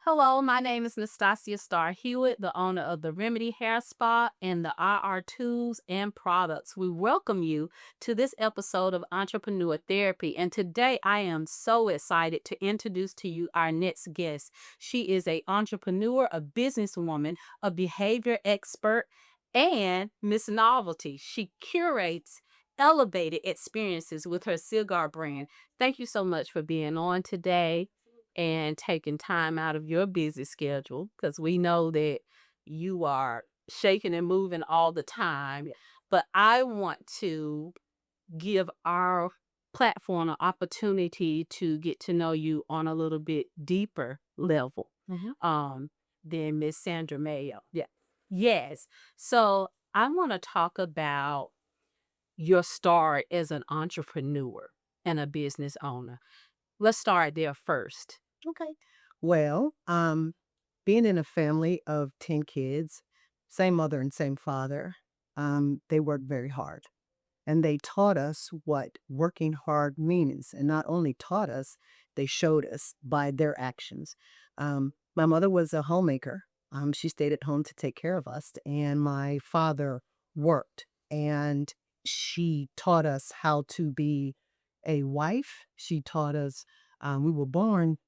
Hello, my name is Nastasia Starr Hewitt, the owner of the Remedy Hair Spa and the RR Tools and Products. We welcome you to this episode of Entrepreneur Therapy. And today I am so excited to introduce to you our next guest. She is a entrepreneur, a businesswoman, a behavior expert, and Miss Novelty. She curates elevated experiences with her cigar brand. Thank you so much for being on today and taking time out of your busy schedule because we know that you are shaking and moving all the time. But I want to give our platform an opportunity to get to know you on a little bit deeper level Mhm. um, than Miss Sandra Mayo. Yeah. Yes. So I want to talk about your start as an entrepreneur and a business owner. Let's start there first. Okay. Well, being in a family of 10 kids, same mother and same father, they worked very hard. And they taught us what working hard means. And not only taught us, they showed us by their actions. My mother was a homemaker. She stayed at home to take care of us. And my father worked. And she taught us how to be a wife. She taught us, we were born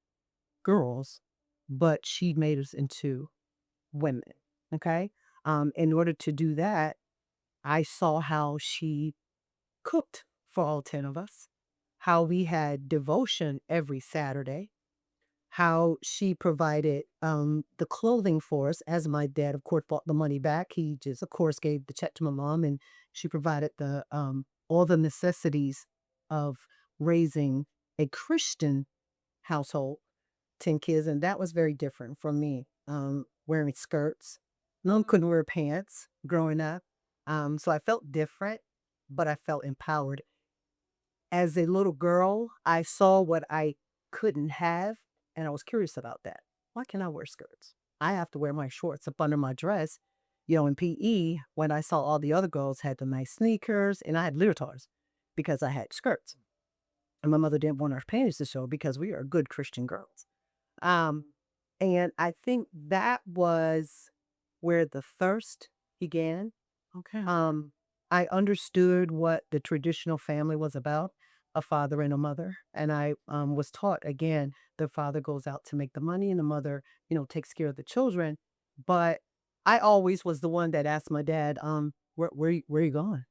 girls, but she made us into women. Okay. In order to do that, I saw how she cooked for all 10 of us, how we had devotion every Saturday, how she provided the clothing for us, as my dad, of course, bought the money back. He just, of course, gave the check to my mom, and she provided the all the necessities of raising a Christian household, 10 kids, and that was very different from me, wearing skirts. None couldn't wear pants growing up. So I felt different, but I felt empowered. As a little girl, I saw what I couldn't have, and I was curious about that. Why can't I wear skirts? I have to wear my shorts up under my dress. In PE, when I saw all the other girls had the nice sneakers, and I had leotards because I had skirts. And my mother didn't want our panties to show because we are good Christian girls. Um, and I think that was where the thirst began. Okay. um, I understood what the traditional family was about, a father and a mother. And I was taught again, the father goes out to make the money and the mother, takes care of the children. But I always was the one that asked my dad, where are you going?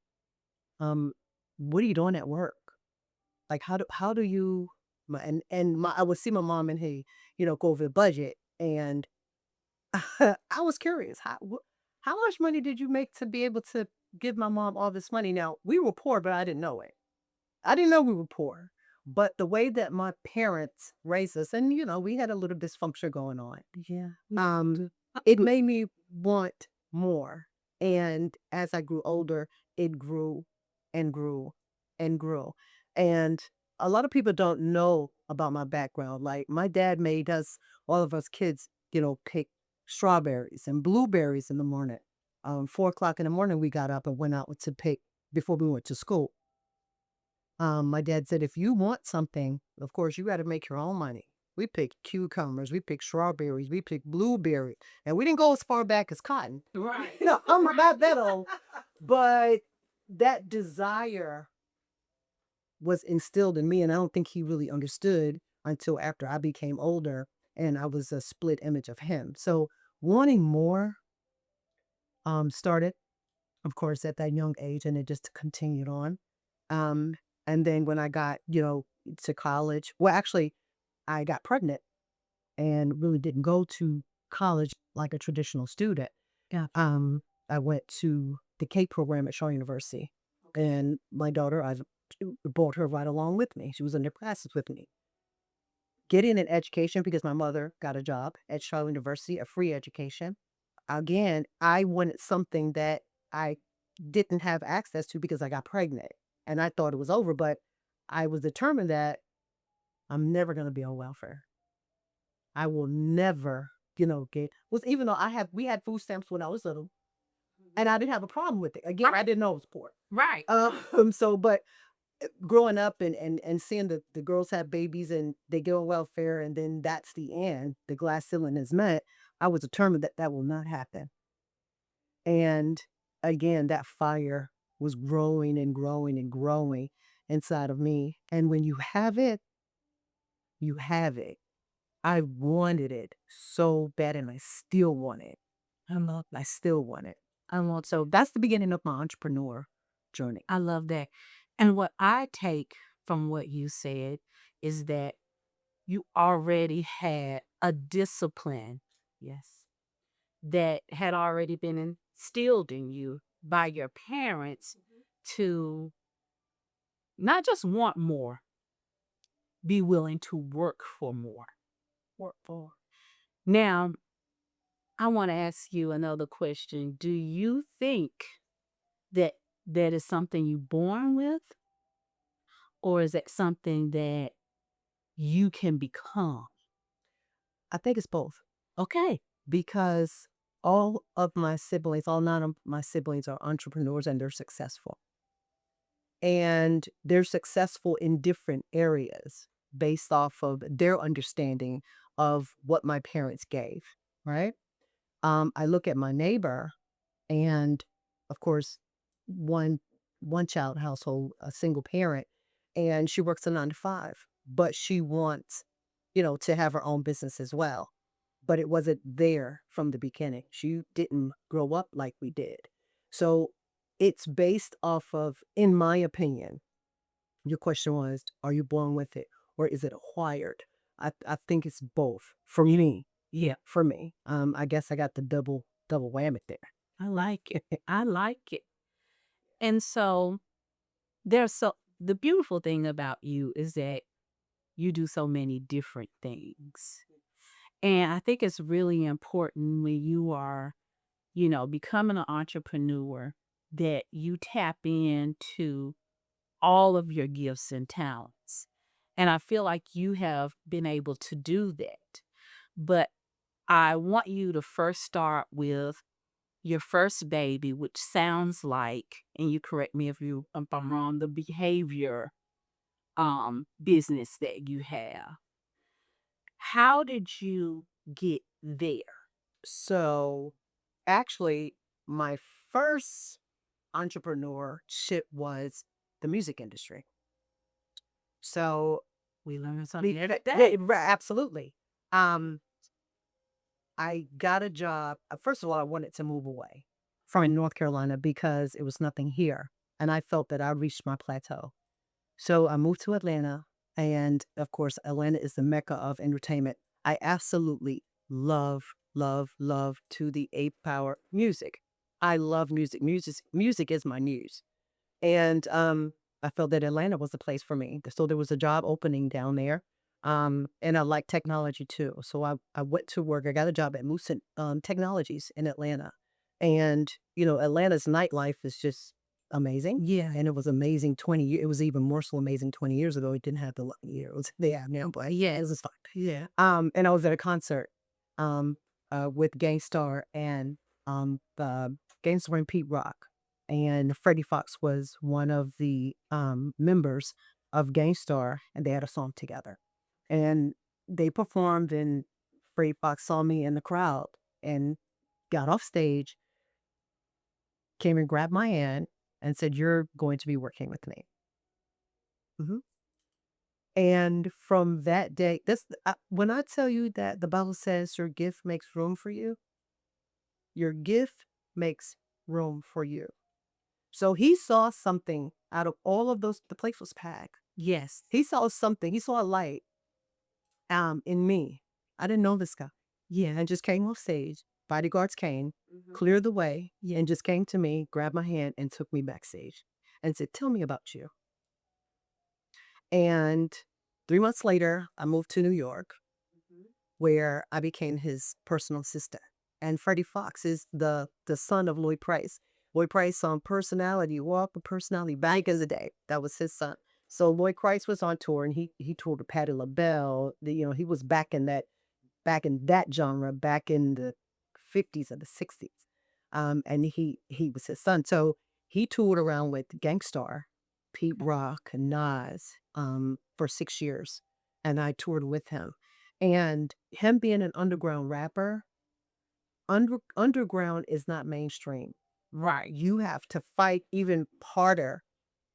Um, what are you doing at work? Like, how do you, I would see my mom and he, go over the budget. And I was curious, how much money did you make to be able to give my mom all this money? Now, we were poor, but I didn't know it. I didn't know we were poor. But the way that my parents raised us, and we had a little dysfunction going on. Yeah. Um, it made me want more. And as I grew older, it grew and grew and grew. And a lot of people don't know about my background. Like, my dad made us, all of us kids, pick strawberries and blueberries in the morning. 4 o'clock in the morning, we got up and went out to pick before we went to school. My dad said, if you want something, of course, you got to make your own money. We picked cucumbers, we picked strawberries, we picked blueberry, and we didn't go as far back as cotton. Right. I'm not that old, but that desire was instilled in me, and I don't think he really understood until after I became older and I was a split image of him. So wanting more started, of course, at that young age, and it just continued on. Um, and then when I got, to college, well, actually, I got pregnant and really didn't go to college like a traditional student. Yeah. Um, I went to the Cape program at Shaw University, and my daughter, I brought her right along with me. She was in the classes with me. Getting an education because my mother got a job at Shaw University, a free education. Again, I wanted something that I didn't have access to because I got pregnant and I thought it was over, but I was determined that I'm never going to be on welfare. I will never, get was even though we had food stamps when I was little and I didn't have a problem with it. Again, I didn't know it was poor. Right. But growing up and seeing the girls have babies and they get on welfare and then that's the end, the glass ceiling is met, I was determined that that will not happen. And again, that fire was growing and growing and growing inside of me. And when you have it, you have it. I wanted it so bad and I still want it. I still want it. I want So that's the beginning of my entrepreneur journey. I love that. And what I take from what you said is that you already had a discipline, yes, that had already been instilled in you by your parents to not just want more, be willing to work for more. Work for. Now, I want to ask you another question. Do you think that that is something you born with, or is it something that you can become? I think it's both Okay. because all of my siblings, all nine of my siblings are entrepreneurs and they're successful. And they're successful in different areas based off of their understanding of what my parents gave, right? I look at my neighbor and of course, one one child household, a single parent, and she works a 9 to 5, but she wants, to have her own business as well. But it wasn't there from the beginning. She didn't grow up like we did. So it's based off of, in my opinion, your question was, are you born with it or is it acquired? I think it's both for me. Yeah, for me. I guess I got the double whammy there. I like it. I like it. And so the beautiful thing about you is that you do so many different things. And I think it's really important when you are, becoming an entrepreneur that you tap into all of your gifts and talents. And I feel like you have been able to do that. But I want you to first start with your first baby, which sounds like, and you correct me if I'm wrong, the behavior business that you have. How did you get there? So actually, my first entrepreneurship was the music industry. So We learned something be- every yeah, day. absolutely. Um, I got a job. First of all, I wanted to move away from North Carolina because it was nothing here. And I felt that I reached my plateau. So I moved to Atlanta. And of course, Atlanta is the mecca of entertainment. I absolutely love, love, love to the eighth power music. I love music. Music is my muse. And I felt that Atlanta was the place for me. So there was a job opening down there. And I like technology too. So I went to work. I got a job at Lucent Technologies in Atlanta. And, Atlanta's nightlife is just amazing. Yeah. And it was amazing 20 years. It was even more so amazing 20 years ago. It didn't have the years they have now, but yeah, it was fun. Yeah. And I was at a concert um, with Gangstar and Gangstar and Pete Rock. And Freddie Fox was one of the members of Gangstar, and they had a song together. And they performed, and Freddie Fox saw me in the crowd and got off stage, came and grabbed my hand, and said, "You're going to be working with me." Mhm. And from that day, when I tell you that the Bible says your gift makes room for you, your gift makes room for you. So he saw something out of all of those. The place was packed. Yes. He saw something. He saw a light in me. I didn't know this guy. Yeah, and just came off stage. Bodyguards came, cleared the way, and just came to me, grabbed my hand, and took me backstage and said, "Tell me about you." And 3 months later, I moved to New York, where I became his personal assistant. And Freddie Fox is the son of Lloyd Price. Lloyd Price on Personality, Walk with Personality back in the day. That was his son. So Lloyd Price was on tour and he toured with Patti LaBelle. He was back in that genre, back in the 50s or the 60s. And he was his son. So he toured around with Gangstar Pete Rock, Nas, for 6 years, and I toured with him. And him being an underground rapper, underground is not mainstream. Right. You have to fight even harder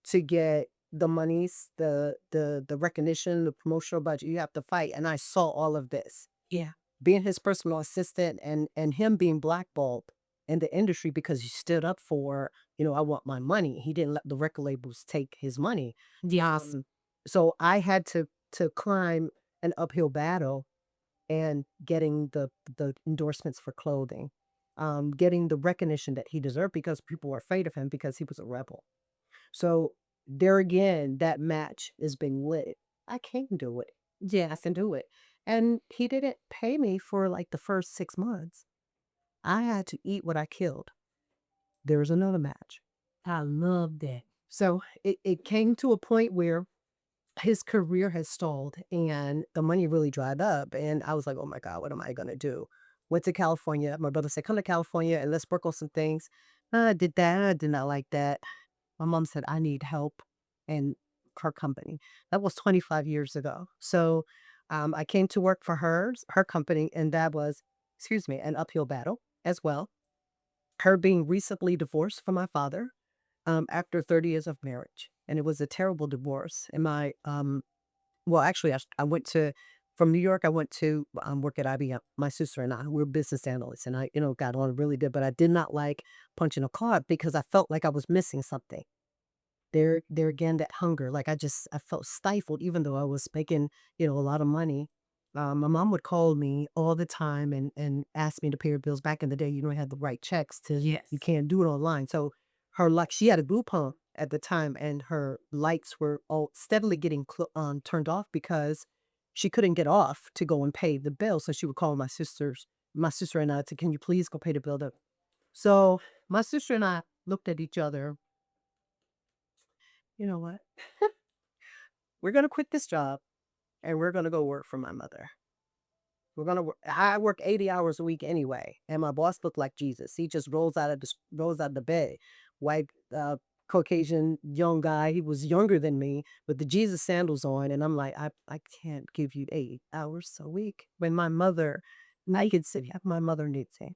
to get the monies, the recognition, the promotional budget. You have to fight, and I saw all of this. Yeah. Being his personal assistant and him being blackballed in the industry because he stood up for, I want my money. He didn't let the record labels take his money. Yes. So I had to climb an uphill battle and getting the endorsements for clothing, getting the recognition that he deserved because people were afraid of him because he was a rebel. So there again, that match is being lit. I can do it. Yeah, I can do it. And he didn't pay me for like the first 6 months. I had to eat what I killed. There was another match. I love that. So it came to a point where his career has stalled and the money really dried up. And I was like, oh my God, what am I going to do? Went to California. My brother said, come to California and let's work on some things. I did that. I did not like that. My mom said, I need help in her company. That was 25 years ago. So I came to work for her company, and that was, excuse me, an uphill battle as well. Her being recently divorced from my father after 30 years of marriage. And it was a terrible divorce. And well, actually, I went from New York, I went to work at IBM. My sister and I, we were business analysts, and I, got on really good, but I did not like punching a card because I felt like I was missing something. There again, that hunger, like, I felt stifled even though I was making, a lot of money. My mom would call me all the time and ask me to pay her bills. Back in the day, you don't have the right checks to you Yes. can't do it online. So she had a group home at the time, and her lights were all steadily getting turned off because she couldn't get off to go and pay the bill. So she would call my sister and I to, "Can you please go pay the bill?" So my sister and I looked at each other. You know what? We're gonna quit this job and we're gonna go work for my mother. I work 80 hours a week anyway, and my boss looked like Jesus. He just rolls out of the bed, white, Caucasian young guy. He was younger than me with the Jesus sandals on, and I'm like, I can't give you 8 hours a week when my mother, I could say my mother needs me.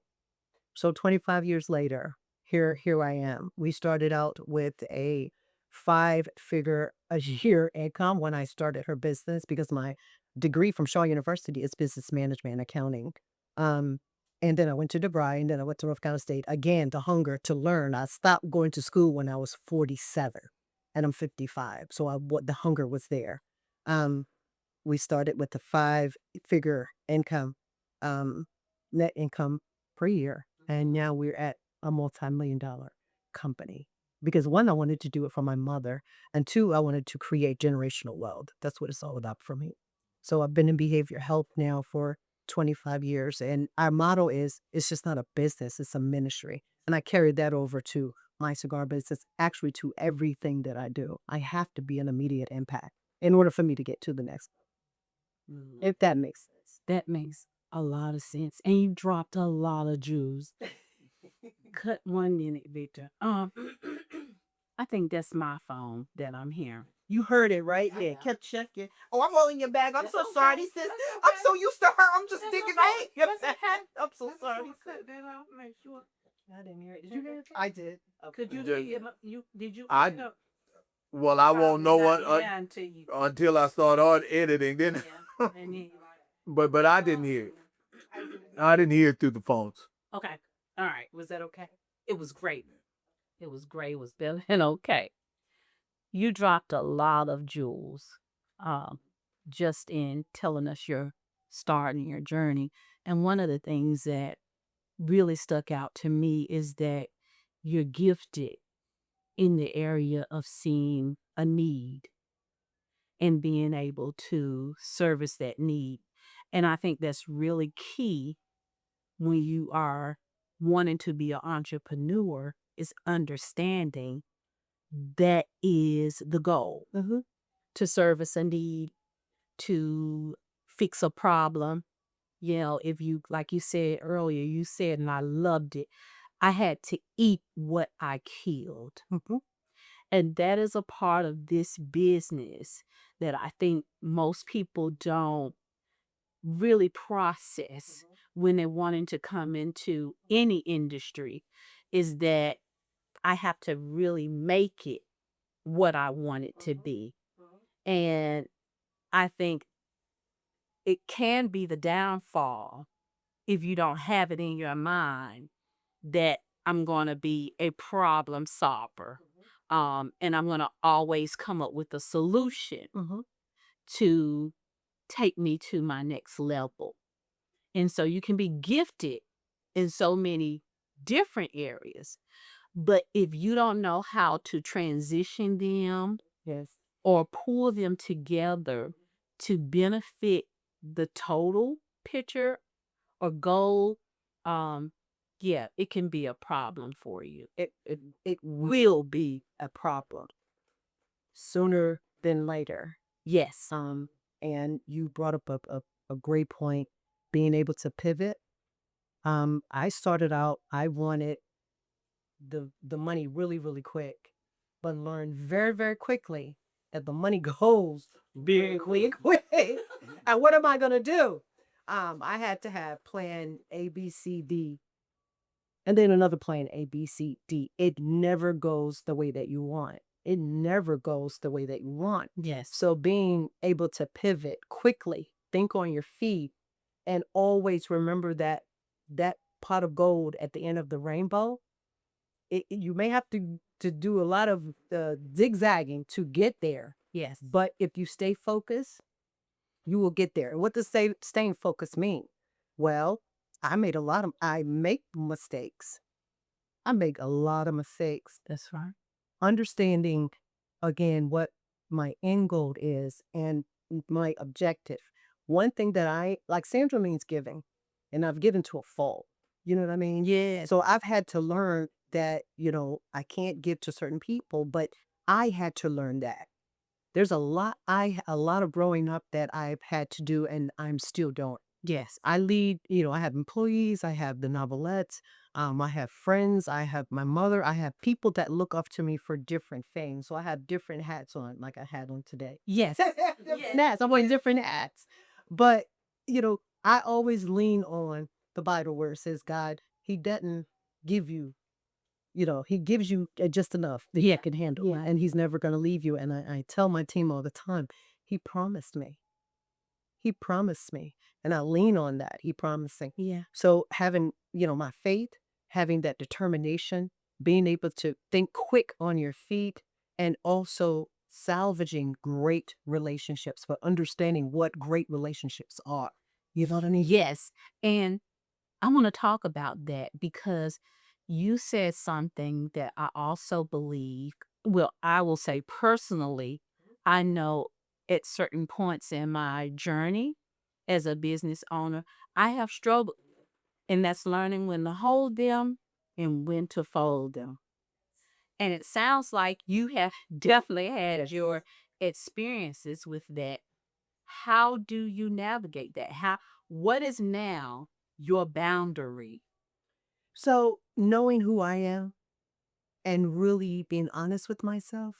So 25 years later, here I am. We started out with a five-figure a year income when I started her business because my degree from Shaw University is business management and accounting. Um, and then I went to DeVry, and then I went to North Carolina State. Again, the hunger to learn. I stopped going to school when I was 47, and I'm 55. So what the hunger was there. Um, we started with the five-figure income, um, net income per year, and now we're at a multi-million-dollar company. Because one, I wanted to do it for my mother, and two, I wanted to create generational wealth. That's what it's all about for me. So I've been in behavior health now for 25 years, and our motto is, it's just not a business, it's a ministry. And I carried that over to my cigar business, actually to everything that I do. I have to be an immediate impact in order for me to get to the next, Mhm. if that makes sense. That makes a lot of sense. And you dropped a lot of jewels. Cut 1 minute, Victor. I think that's my phone that I'm hearing. You heard it, right? Yeah, kept checking. Oh, I'm holding your bag. I'm so sorry, sis. I'm so used to her. I'm just thinking, hey, I'm so sorry. Cut that off. Make sure. I didn't hear it. Did you hear it? I did. Could you Just- you did you I well, I won't know what until you until I start on editing. Then, yeah. And then but I didn't hear it. I didn't hear it through the phones. okay. All right. Was that okay? It was great. It was great. It was better than okay. You dropped a lot of jewels um, just in telling us your start and your journey. And one of the things that really stuck out to me is that you're gifted in the area of seeing a need and being able to service that need. And I think that's really key when you are wanting to be an entrepreneur is understanding that is the goal to service a need, to fix a problem. If you, like you said earlier, you said, and I loved it, I had to eat what I killed. Mhm. And that is a part of this business that I think most people don't really process when they're wanting to come into any industry, is that I have to really make it what I want it to be. And I think it can be the downfall if you don't have it in your mind that I'm going to be a problem solver. And I'm going to always come up with a solution Mhm. to take me to my next level. And so you can be gifted in so many different areas, but if you don't know how to transition them Yes. or pull them together to benefit the total picture or goal, um, yeah, it can be a problem for you. It will be a problem sooner than later. Yes. And you brought up a great point, being able to pivot. I started out, I wanted the money really, really quick, but learned very, very quickly that the money goes very quick. And what am I gonna do? I had to have plan A, B, C, D, and then another plan A, B, C, D. It never goes the way that you want. It never goes the way that you want. Yes. So being able to pivot quickly, think on your feet, and always remember that pot of gold at the end of the rainbow, you may have to do a lot of zigzagging to get there, Yes. but if you stay focused, you will get there. And what does staying focused mean? Well, I make mistakes. I make a lot of mistakes. That's right. Understanding again what my end goal is and my objective. One thing that I like, Sandra means giving, and I've given to a fault. You know what I mean? Yeah. So I've had to learn that, I can't give to certain people, but I had to learn that. There's a lot of growing up that I've had to do and I'm still doing. Yes. I lead, I have employees, I have the novelettes, I have friends, I have my mother, I have people that look up to me for different things. So I have different hats on, like I had on today. Yes. Different hats. I'm wearing different hats. But, I always lean on the Bible where it says, God, He doesn't give you, He gives you just enough that He can handle. Yeah. And He's never going to leave you. And I tell my team all the time, He promised me. He promised me. And I lean on that. He promising. Yeah. So having, my faith, having that determination, being able to think quick on your feet, and also salvaging great relationships, but understanding what great relationships are. You know what I mean? Yes. And I want to talk about that because you said something that I also believe, well, I will say personally, I know at certain points in my journey as a business owner, I have struggled, and that's learning when to hold them and when to fold them. And it sounds like you have definitely had your experiences with that. How do you navigate that? What is now your boundary? So knowing who I am and really being honest with myself,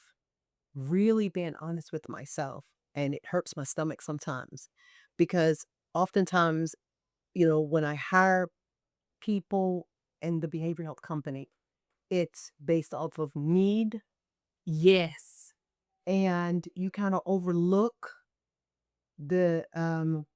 really being honest with myself, and it hurts my stomach sometimes because oftentimes, when I hire people in the behavioral health company, it's based off of need, Yes. and you kind of overlook the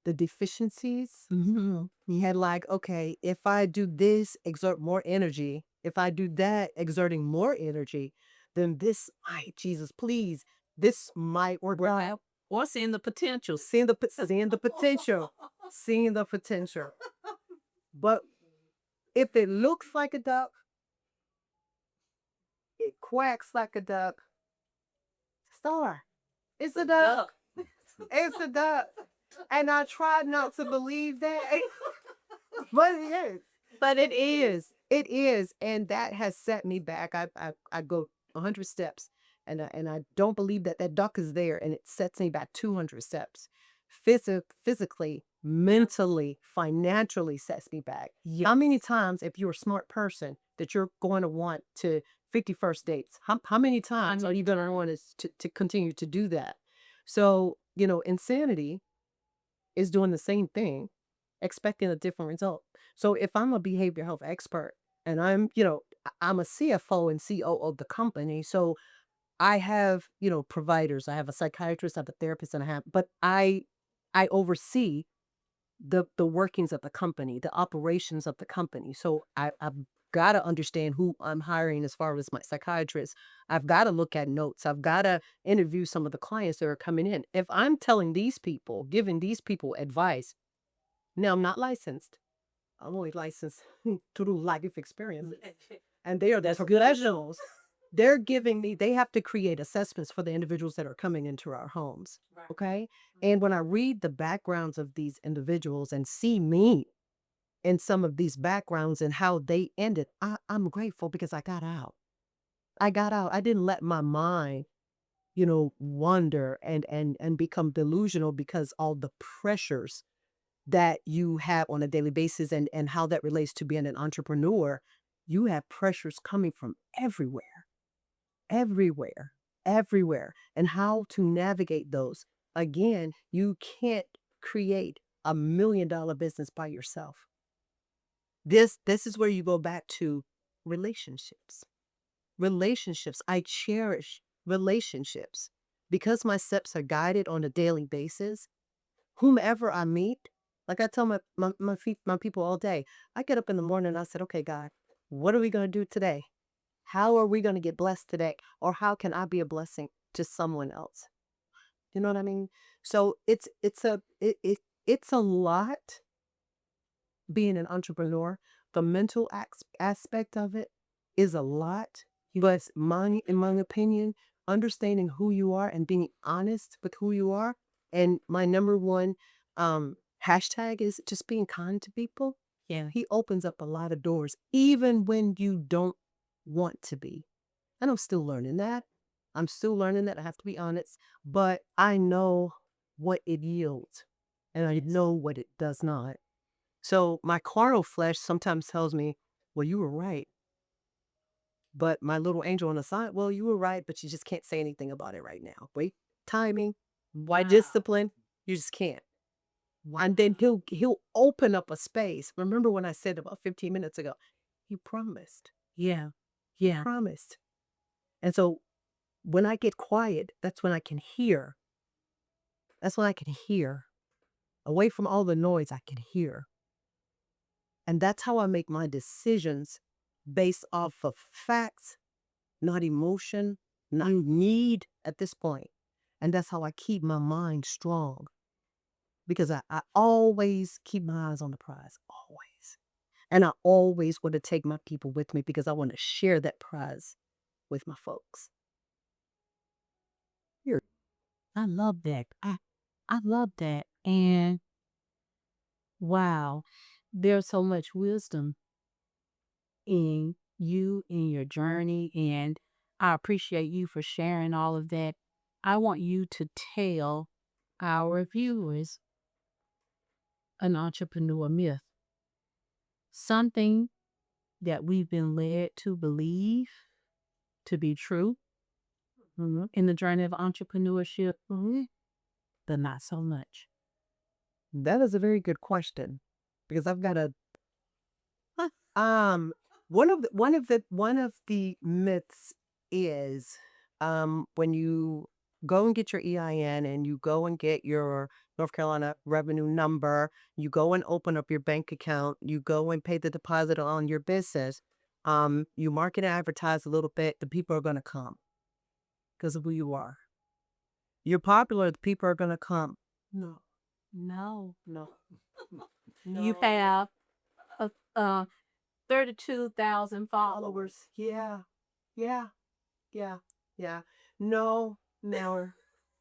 deficiencies. Mhm. You had like, okay, if I do this, exert more energy. If I do that, exerting more energy, then this might, Jesus, please, this might work out. Or seeing the potential. Seeing the potential, seeing the potential. But if it looks like a duck, it quacks like a duck. Star, it's a duck. It's a duck. And I tried not to believe that, but it is. But it is. It is. And that has set me back. I go 100 steps and I don't believe that that duck is there and it sets me back 200 steps. Physically, mentally, financially sets me back. How many times, if you're a smart person, that you're going to want to 51st dates. How many times are you going to want us to continue to do that? So, insanity is doing the same thing, expecting a different result. So if I'm a behavior health expert and I'm a CFO and COO of the company, so I have, providers, I have a psychiatrist, I have a therapist, but I oversee the workings of the company, the operations of the company. So I've got to understand who I'm hiring as far as my psychiatrist. I've got to look at notes. I've got to interview some of the clients that are coming in. If I'm telling these people, giving these people advice, now I'm not licensed. I'm only licensed through life experience. And they are the professionals. They're giving me, they have to create assessments for the individuals that are coming into our homes. Okay. And when I read the backgrounds of these individuals and see me in some of these backgrounds and how they ended, I'm grateful because I got out. I got out. I didn't let my mind, wander and become delusional because all the pressures that you have on a daily basis and how that relates to being an entrepreneur, you have pressures coming from everywhere, everywhere, everywhere, and how to navigate those. Again, you can't create $1 million business by yourself. This is where you go back to relationships. Relationships. I cherish relationships because my steps are guided on a daily basis. Whomever I meet, like I tell my people all day, I get up in the morning and I said, okay, God, what are we going to do today? How are we going to get blessed today? Or how can I be a blessing to someone else? You know what I mean? So it's a lot being an entrepreneur. The mental aspect of it is a lot, but in my opinion, understanding who you are and being honest with who you are. And my number one hashtag is just being kind to people. Yeah. He opens up a lot of doors, even when you don't want to be. And I'm still learning that. I'm still learning that. I have to be honest, but I know what it yields and I know what it does not. So my carnal flesh sometimes tells me, well, you were right. But my little angel on the side, well, you were right, but you just can't say anything about it right now. Wait, timing, why Wow. discipline? You just can't. And then he'll open up a space. Remember when I said about 15 minutes ago, he promised. Yeah. He Yeah. promised. And so when I get quiet, that's when I can hear. That's when I can hear. Away from all the noise, I can hear. And that's how I make my decisions based off of facts, not emotion, not need at this point. And that's how I keep my mind strong because I always keep my eyes on the prize, always. And I always want to take my people with me because I want to share that prize with my folks. Here. I love that. I love that. And wow, there's so much wisdom in you in your journey, and I appreciate you for sharing all of that. I want you to tell our viewers an entrepreneur myth, something that we've been led to believe to be true in the journey of entrepreneurship, but not so much. That is a very good question because I've got a Um, one of the myths is when you go and get your EIN and you go and get your North Carolina revenue number, you go and open up your bank account, you go and pay the deposit on your business, you market and advertise a little bit, the people are gonna come because of who you are. You're popular, the people are gonna come. No, No, no, you no. have a, 32,000 followers. Yeah, yeah. Yeah, yeah. No, never.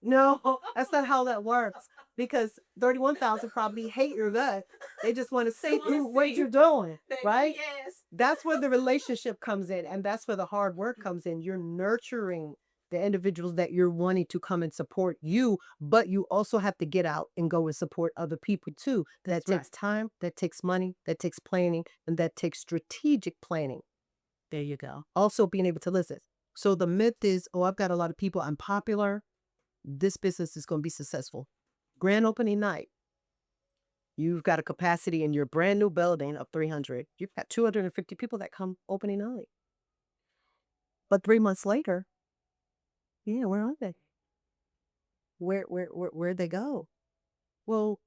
No, that's not how that works. Because 31,000 probably hate your gut. They just want to see what you're doing, right? Yes. That's where the relationship comes in, and that's where the hard work comes in. You're nurturing the individuals that you're wanting to come and support you, but you also have to get out and go and support other people too. That That's right. takes time, that takes money, that takes planning, and that takes strategic planning. There you go. Also being able to listen. So the myth is, oh, I've got a lot of people, I'm popular, this business is going to be successful. Grand opening night, you've got a capacity in your brand new building of 300. You've got 250 people that come opening night. But 3 months later, yeah, where are they? Where'd they go? Well,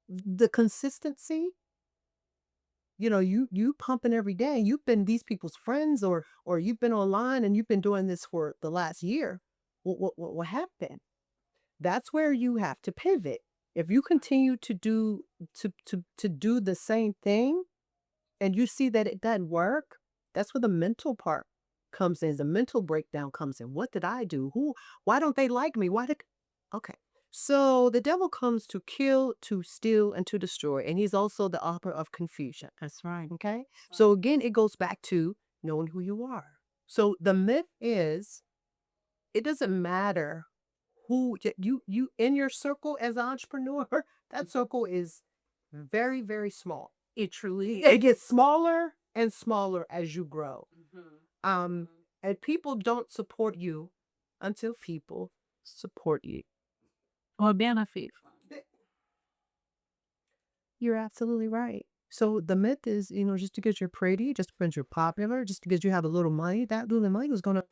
the consistency, you pumping every day. You've been these people's friends, or you've been online and you've been doing this for the last year. What happened? That's where you have to pivot. If you continue to do the same thing and you see that it doesn't work, that's where the mental part comes in. The mental breakdown comes in. What did I do? Why don't they like me? Okay. So the devil comes to kill, to steal, and to destroy. And he's also the author of confusion. That's right. Okay. So again, it goes back to knowing who you are. So the myth is, it doesn't matter who you in your circle as an entrepreneur, that circle is very, very small. It truly It gets smaller and smaller as you grow. Mhm. And people don't support you until people support you. Or benefit from it. You're absolutely right. So the myth is, just because you're pretty, just because you're popular, just because you have a little money, that little money is gonna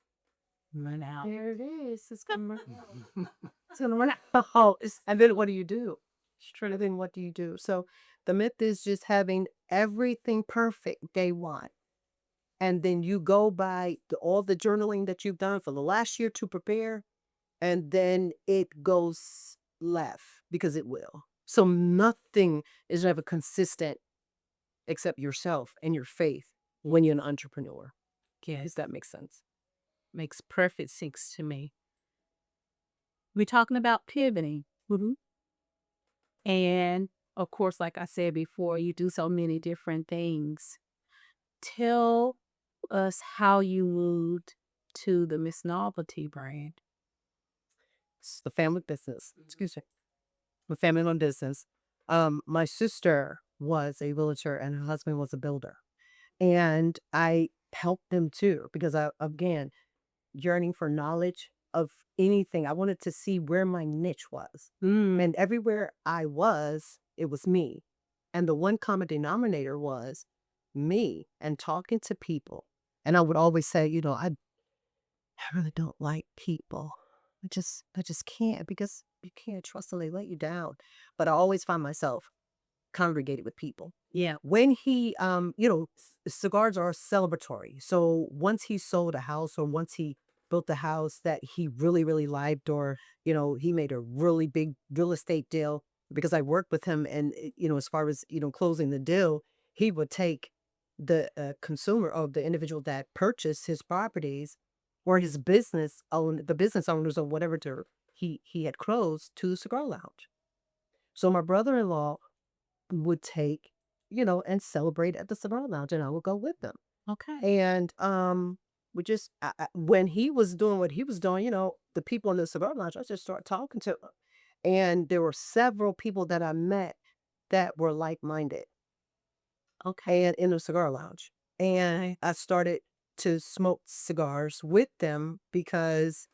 Run out. there it is. It's gonna run out. It's gonna run out. Oh, and then what do you do? Sure. Then what do you do? So the myth is just having everything perfect day one. And then you go by all the journaling that you've done for the last year to prepare, and then it goes left because it will. So nothing is ever consistent except yourself and your faith when you're an entrepreneur. Yes, Does that make sense? makes perfect sense to me. We're talking about pivoting. Mhm. And of course, like I said before, you do so many different things. Tell us how you moved to the Miss Novelty brand. It's the family business. Excuse me. The family owned business. My sister was a realtor and her husband was a builder. And I helped them too because again, yearning for knowledge of anything. I wanted to see where my niche was. And everywhere I was, it was me. And the one common denominator was me and talking to people. And I would always say, I really don't like people. I just can't because you can't trust them. They let you down. But I always find myself congregated with people. Yeah. When he, cigars are celebratory. So once he sold a house or once he built a house that he really, really liked, or, he made a really big real estate deal because I worked with him. And, as far as, closing the deal, he would take the consumer of the individual that purchased his properties or his the business owners or whatever he had closed to the cigar lounge. So my brother-in-law would take, and celebrate at the cigar lounge, and I would go with them. Okay. And we just when he was doing what he was doing, the people in the cigar lounge, I just started talking to them, and there were several people that I met that were like-minded, Okay. and in the cigar lounge, and I started to smoke cigars with them because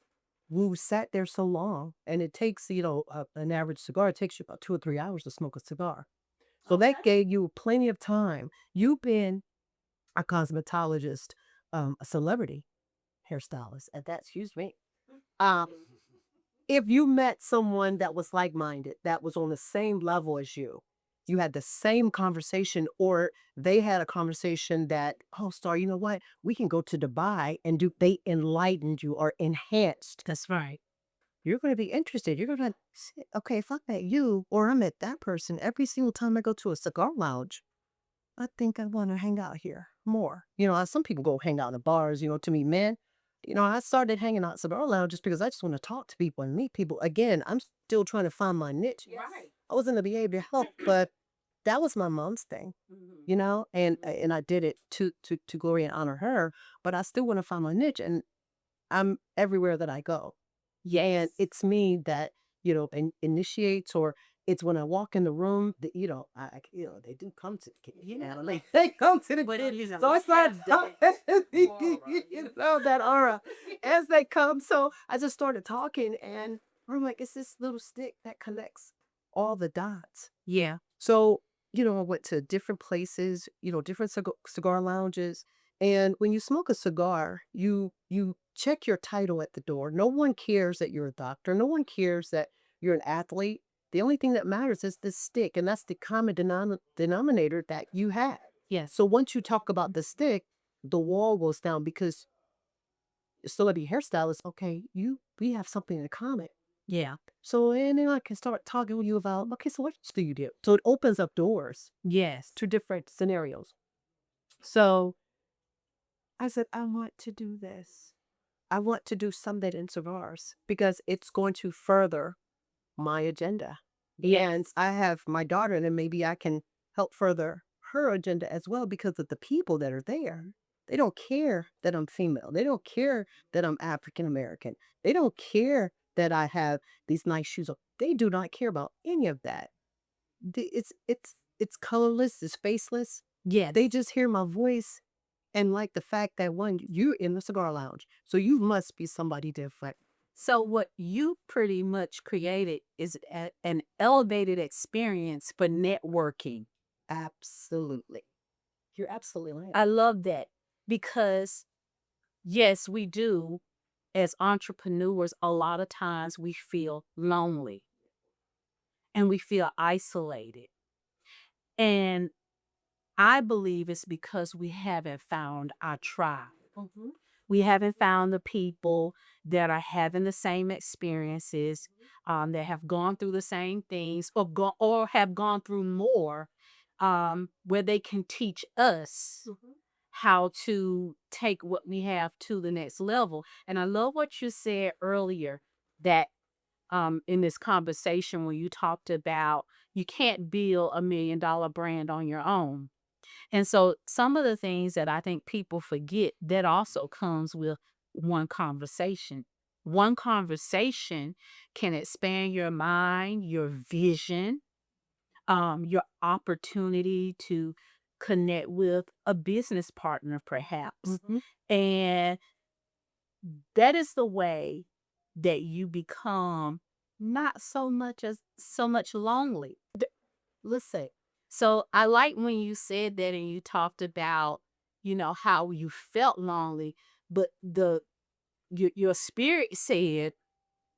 we sat there so long, and it takes an average cigar, it takes you about 2 or 3 hours to smoke a cigar. So that gave you plenty of time. You've been a cosmetologist, a celebrity hairstylist, and that, excuse me. Um, if you met someone that was like-minded, that was on the same level as you had the same conversation, or they had a conversation that, oh, Star, you know what? We can go to Dubai and they enlightened you or enhanced. That's right. You're going to be interested. You're going to say, okay, if I met you or I met that person every single time I go to a cigar lounge, I think I want to hang out here more. Some people go hang out in the bars, to meet men. I started hanging out at cigar lounge just because I just want to talk to people and meet people. Again, I'm still trying to find my niche. Right. I was in the behavioral health, but that was my mom's thing, and I did it to glory and honor her. But I still want to find my niche, and I'm everywhere that I go. Yeah, and it's me that initiates or It's when I walk in the room that, they do come to the kitchen. They come to the But it is so it's like that aura as they come. So I just started talking, and I'm like, it's this little stick that connects all the dots. Yeah. So, I went to different places, different cigar lounges. And when you smoke a cigar, you check your title at the door. No one cares that you're a doctor. No one cares that you're an athlete. The only thing that matters is the stick, and that's the common denominator that you have. Yes. So once you talk about the stick, the wall goes down because celebrity hairstylist, okay, we have something in common. Yeah. So and then I can start talking with you about, okay, so what do you do? So it opens up doors Yes. to different scenarios. So I said, I want to do this. I want to do something in cigars because it's going to further my agenda. And Yes. I have my daughter, and maybe I can help further her agenda as well because of the people that are there. They don't care that I'm female. They don't care that I'm African American. They don't care that I have these nice shoes on. They do not care about any of that. It's colorless, it's faceless. Yes. They just hear my voice and like the fact that one, you're in the cigar lounge, so you must be somebody different. So what you pretty much created is an elevated experience for networking. Absolutely. You're absolutely right. I love that because yes, we do. As entrepreneurs, a lot of times we feel lonely and we feel isolated. And I believe it's because we haven't found our tribe. Mhm. We haven't found the people that are having the same experiences, that have gone through the same things, or have gone through more, where they can teach us Mhm. how to take what we have to the next level. And I love what you said earlier that in this conversation when you talked about you can't build $1 million brand on your own. And so some of the things that I think people forget that also comes with one conversation. One conversation can expand your mind, your vision, your opportunity to connect with a business partner, perhaps. Mhm. And that is the way that you become not so much lonely. Listen, So I like when you said that and you talked about, how you felt lonely, but your spirit said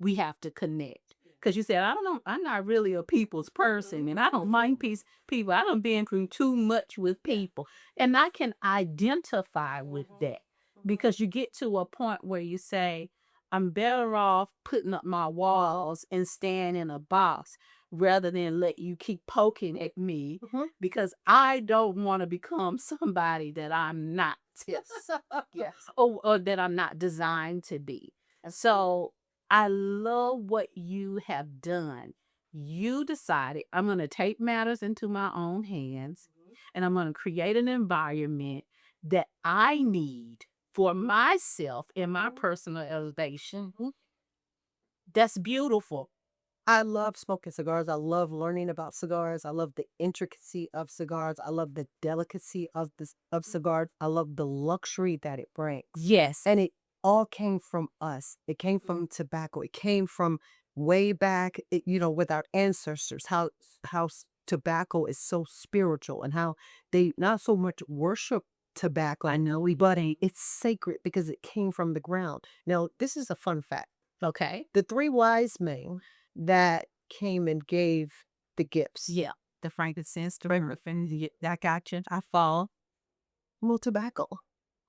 we have to connect. Because you said, I don't know, I'm not really a people's person and I don't mind people. I don't been through too much with people. And I can identify with that because you get to a point where you say, I'm better off putting up my walls and staying in a box rather than let you keep poking at me Mhm. because I don't want to become somebody that I'm not. Yes. Yes. Or that I'm not designed to be. So I love what you have done. You decided I'm going to take matters into my own hands and I'm going to create an environment that I need for myself in my personal elevation. Mhm. That's beautiful. I love smoking cigars. I love learning about cigars. I love the intricacy of cigars. I love the delicacy of cigars. I love the luxury that it brings. Yes. And it all came from us. It came from tobacco. It came from way back, with our ancestors, how tobacco is so spiritual and how they not so much worship tobacco. I know but it's sacred because it came from the ground. Now, this is a fun fact. Okay. The three wise men that came and gave the gifts. Yeah. The frankincense, the paraffin, I got you. I fall. Well, tobacco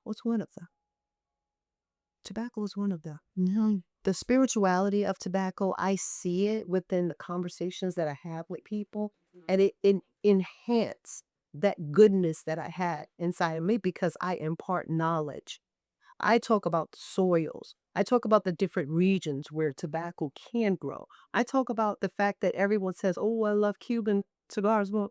was one of them. Tobacco was one of them. Mhm. The spirituality of tobacco, I see it within the conversations that I have with people, and it enhance that goodness that I had inside of me because I impart knowledge. I talk about soils. I talk about the different regions where tobacco can grow. I talk about the fact that everyone says, "Oh, I love Cuban cigars." Well,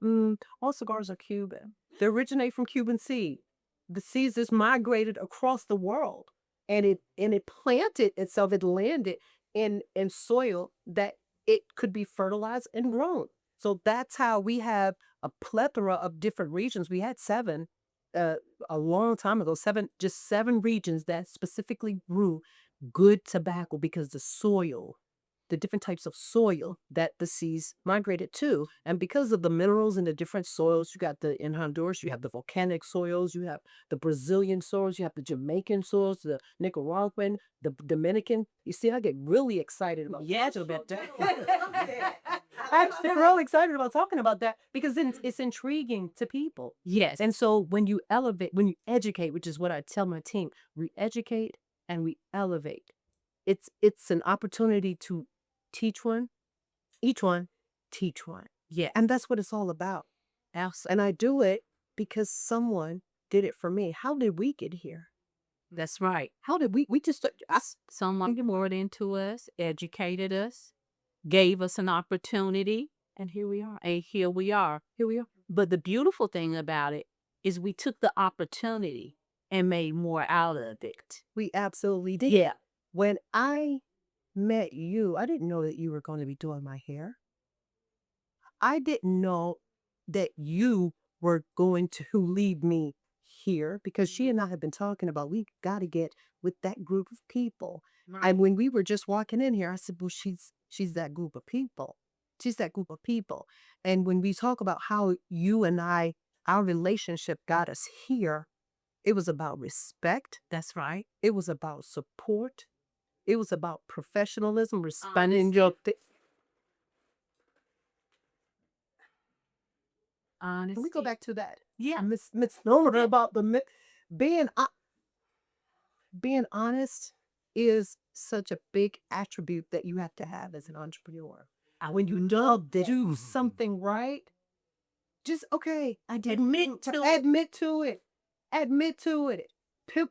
all cigars are Cuban. They originate from Cuban seed. The seeds is migrated across the world, and it planted itself. It landed in soil that it could be fertilized and grown. So that's how we have a plethora of different regions. We had seven uh, a long time ago, just seven regions that specifically grew good tobacco because the different types of soil that the seeds migrated to. And because of the minerals in the different soils, you got in Honduras, you have the volcanic soils, you have the Brazilian soils, you have the Jamaican soils, the Nicaraguan, the Dominican. You see, I get really excited about that. I'm still really excited about talking about that because then it's intriguing to people. Yes. And so when you educate, which is what I tell my team, we educate and we elevate. It's an opportunity to teach each one, teach one. Yeah. And that's what it's all about. And I do it because someone did it for me. How did we get here? That's right. How did we just us? Someone poured into us, educated us, gave us an opportunity, And here we are. and here we are. Here we are. But the beautiful thing about it is we took the opportunity and made more out of it. We absolutely did. Yeah. When I met you, I didn't know that you were going to be doing my hair. I didn't know that you were going to leave me here because she and I have been talking about we got to get with that group of people. And when we were just walking in here, I said, "Well, she's that group of people. She's that group of people." And when we talk about how you and I, our relationship got us here, it was about respect. That's right. It was about support. It was about professionalism, respecting your Honesty. Can we go back to that? Yeah. Miss Nola about being being honest is such a big attribute that you have to have as an entrepreneur. When you love to do something right, just okay. Admit to it. Admit to it. Admit to it.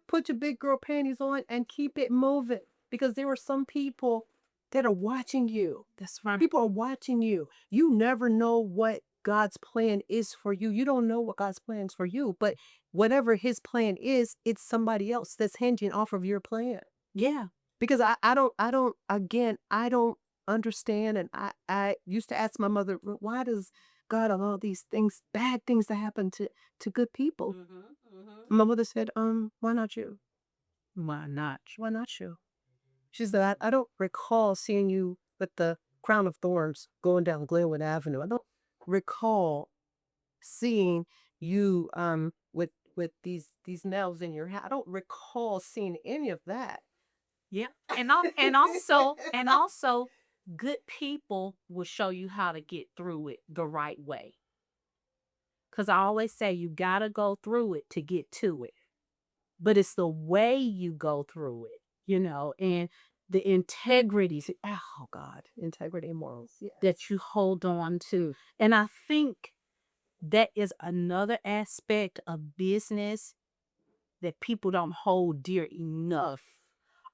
Put your big girl panties on and keep it moving because there are some people that are watching you. That's right. People are watching you. You never know what God's plan is for you. You don't know what God's plan is for you, but whatever his plan is, it's somebody else that's hinging off of your plan. Yeah. Because I don't understand. And I used to ask my mother, why does God allow these things, bad things to happen to good people? My mother said, why not you? Why not? Why not you? She said, I don't recall seeing you with the crown of thorns going down Glenwood Avenue. I don't recall seeing you with these nails in your hair. I don't recall seeing any of that. Yeah. And also good people will show you how to get through it the right way. Cause I always say you gotta go through it to get to it. But it's the way you go through it, and the integrity, Oh God, integrity and morals. Yeah. that you hold on to. And I think that is another aspect of business that people don't hold dear enough.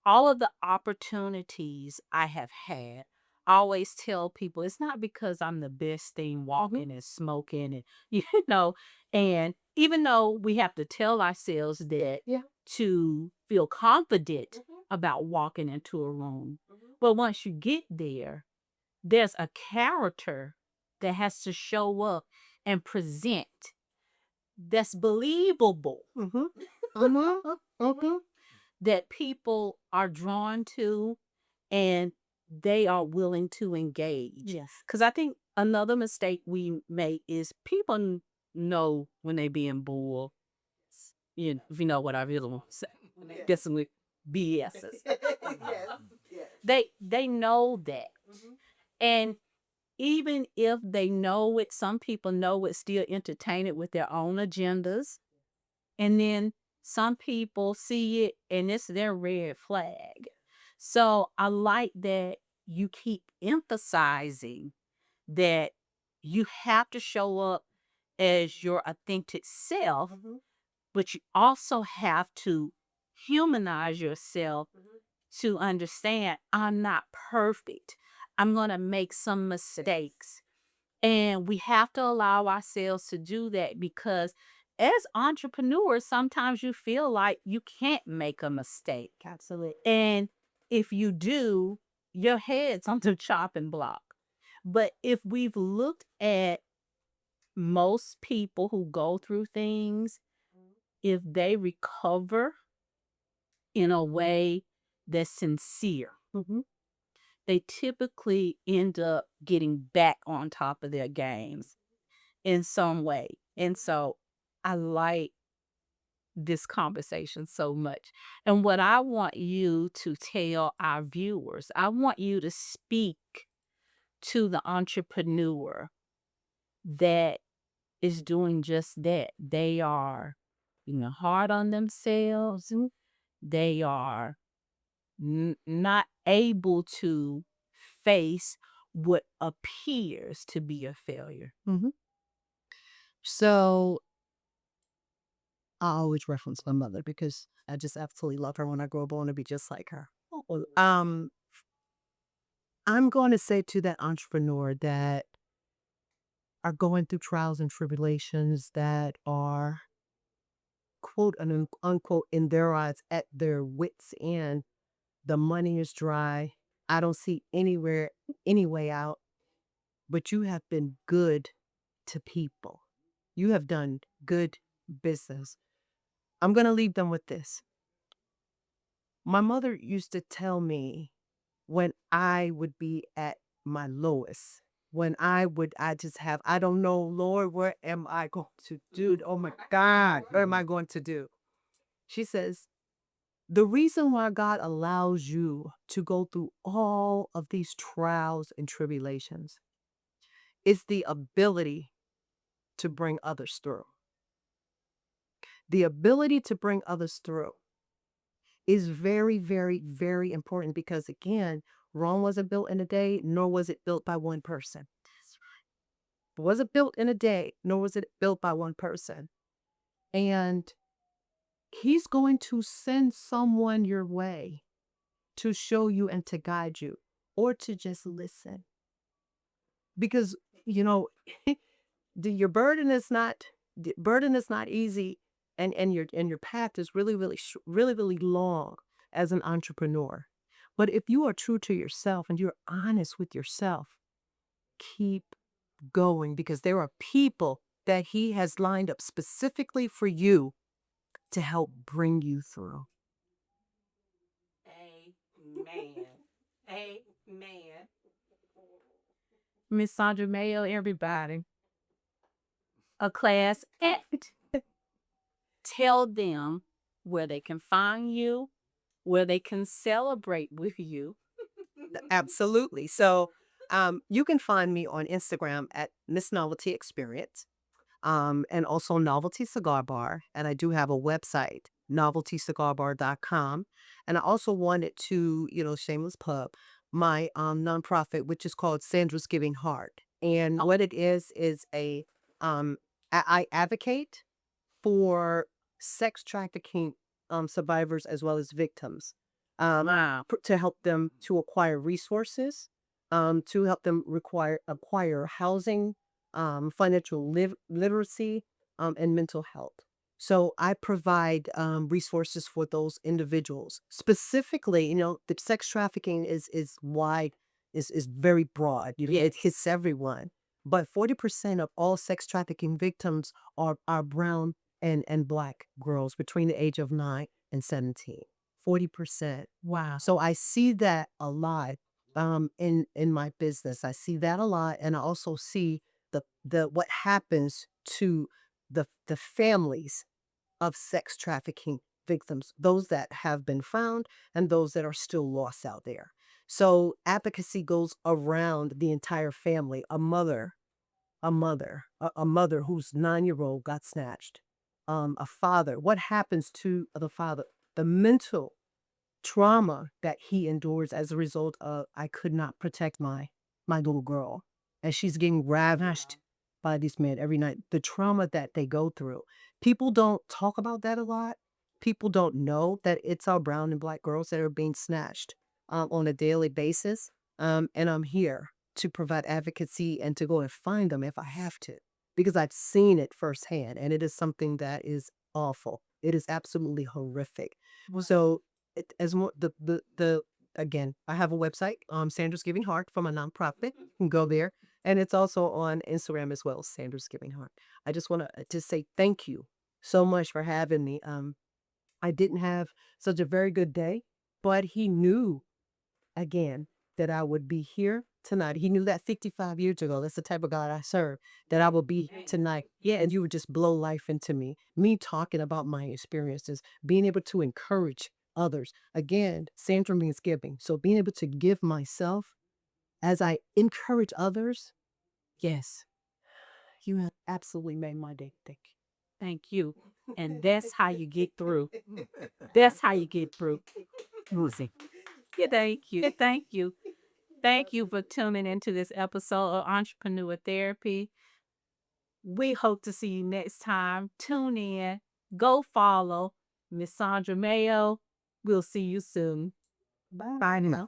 All of the opportunities I have had, I always tell people it's not because I'm the best thing walking and smoking and and even though we have to tell ourselves that Yeah. to feel confident about walking into a room. But once you get there, there's a character that has to show up and present that's believable, that people are drawn to and they are willing to engage. Yes. Because I think another mistake we make is people know when they being bull. If you know what I really want to say. Get some BS's. They know that. And even if they know it, some people know it, still entertain it with their own agendas. And then some people see it and it's their red flag. So I like that you keep emphasizing that you have to show up as your authentic self, but you also have to humanize yourself to understand I'm not perfect. I'm going to make some mistakes. And we have to allow ourselves to do that because as entrepreneurs, sometimes you feel like you can't make a mistake. Absolutely. And if you do, your head's on the chopping block. But if we've looked at most people who go through things, if they recover in a way that's sincere, Mhm. they typically end up getting back on top of their games in some way. And so I like this conversation so much. And what I want you to tell our viewers, I want you to speak to the entrepreneur that is doing just that. They are being hard on themselves. They are not able to face what appears to be a failure. Mhm. So I always reference my mother because I just absolutely love her. When I grow up, I want to be just like her. I'm going to say to that entrepreneur that are going through trials and tribulations that are quote unquote in their eyes at their wits end. The money is dry. I don't see any way out. But you have been good to people. You have done good business. I'm going to leave them with this. My mother used to tell me when I would be at my lowest, when I just have, I don't know, Lord, what am I going to do? Oh my God, what am I going to do? She says, the reason why God allows you to go through all of these trials and tribulations is the ability to bring others through. The ability to bring others through is very, very, very important because, again, Rome wasn't built in a day, nor was it built by one person. It wasn't built in a day, nor was it built by one person. And he's going to send someone your way to show you and to guide you or to just listen. Because, you know, your burden is not easy, and your path is really really really really long as an entrepreneur. But if you are true to yourself and you're honest with yourself, keep going, because there are people that he has lined up specifically for you to help bring you through. Amen. Amen. Miss Sandra Mayo, everybody, a class act. Tell them where they can find you, where they can celebrate with you. Absolutely. So you can find me on Instagram at Miss Novelty Experience, and also Novelty Cigar Bar. And I do have a website, noveltycigarbar.com. And I also wanted to, shameless pub, my nonprofit, which is called Sandra's Giving Heart. And what it is um, I advocate for sex trafficking survivors as well as victims, Wow. to help them to acquire resources, to help them acquire housing, financial literacy, and mental health. So I provide resources for those individuals. Specifically, the sex trafficking is wide, is very broad. It hits everyone. But 40% of all sex trafficking victims are brown and black girls between the age of 9 and 17. 40%. Wow. So I see that a lot in my business. I see that a lot, and I also see the what happens to the families of sex trafficking victims, those that have been found and those that are still lost out there. So advocacy goes around the entire family. A mother whose 9-year old got snatched, a father. What happens to the father? The mental trauma that he endures as a result of, I could not protect my little girl, and she's getting ravished by these men every night. The trauma that they go through. People don't talk about that a lot. People don't know that it's our brown and black girls that are being snatched on a daily basis. And I'm here to provide advocacy and to go and find them if I have to, because I've seen it firsthand, and it is something that is awful. It is absolutely horrific. So as more the again, I have a website, Sandra's Giving Heart, for my nonprofit. You can go there. And it's also on Instagram as well, Sandra's Giving Heart. I just want to just say thank you so much for having me. I didn't have such a very good day, but he knew again that I would be here tonight. He knew that 55 years ago. That's the type of God I serve, that I will be here tonight. Yeah, and you would just blow life into me. Me talking about my experiences, being able to encourage others. Again, Sandra means giving. So being able to give myself as I encourage others, yes, you have absolutely made my day. Thank you. Thank you. And that's how you get through. That's how you get through. Music. Yeah, thank you. Thank you. Thank you for tuning into this episode of Entrepreneur Therapy. We hope to see you next time. Tune in. Go follow Miss Sandra Mayo. We'll see you soon. Bye. Bye now.